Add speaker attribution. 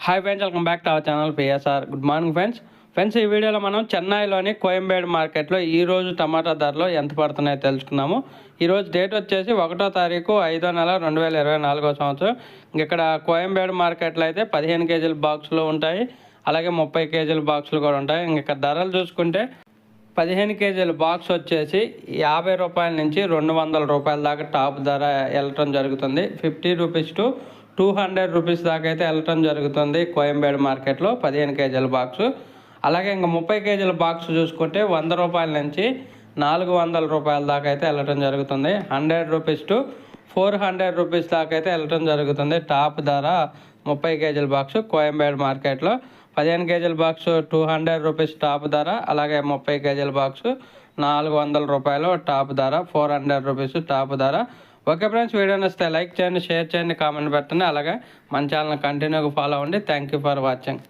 Speaker 1: Hi friends, welcome back to our channel PSR. Good morning friends ఈ వీడియోలో మనం చెన్నైలోని కోయంబేడు మార్కెట్లో ఈరోజు టమాటా ధరలు ఎంత పడుతున్నాయో తెలుసుకున్నాము. ఈరోజు డేట్ వచ్చేసి 1వ తారీఖు 5వ నెల 2024 సంవత్సరం. ఇక్కడ కోయంబేడు మార్కెట్లో అయితే 15 కేజీల బాక్సులు ఉంటాయి, అలాగే 30 కేజీల బాక్సులు కూడా ఉంటాయి. ఇక్కడ ధరలు చూసుకుంటే 15 కేజీల బాక్స్ వచ్చేసి 50 రూపాయల నుంచి 200 రూపాయల దాకా టాప్ ధర వెళ్ళటం జరుగుతుంది. 50 రూపీస్ టు 200 రూపీస్ దాకా అయితే వెళ్ళటం జరుగుతుంది కోయంబేడు మార్కెట్లో 15 కేజీల బాక్సు. అలాగే ఇంకా 30 కేజీల బాక్స్ చూసుకుంటే 100 రూపాయల నుంచి 400 రూపాయల దాకా అయితే వెళ్ళటం జరుగుతుంది. 100 రూపీస్ టు 400 రూపీస్ దాకా అయితే వెళ్ళటం జరుగుతుంది. టాప్ ధర 30 కేజీల బాక్సు కోయంబేడు మార్కెట్లో. 15 కేజీల బాక్సు 200 రూపీస్ టాప్ ధర, అలాగే 30 కేజీల బాక్సు 400 రూపాయలు టాప్ ధర, 400 రూపీస్ టాప్ ధర. ఓకే ఫ్రెండ్స్, వీడియో నచ్చితే లైక్ చేయండి, షేర్ చేయండి, కామెంట్ పెట్టండి. అలాగే మన ఛానల్ కంటిన్యూగా ఫాలో అవ్వండి. Thank you for watching.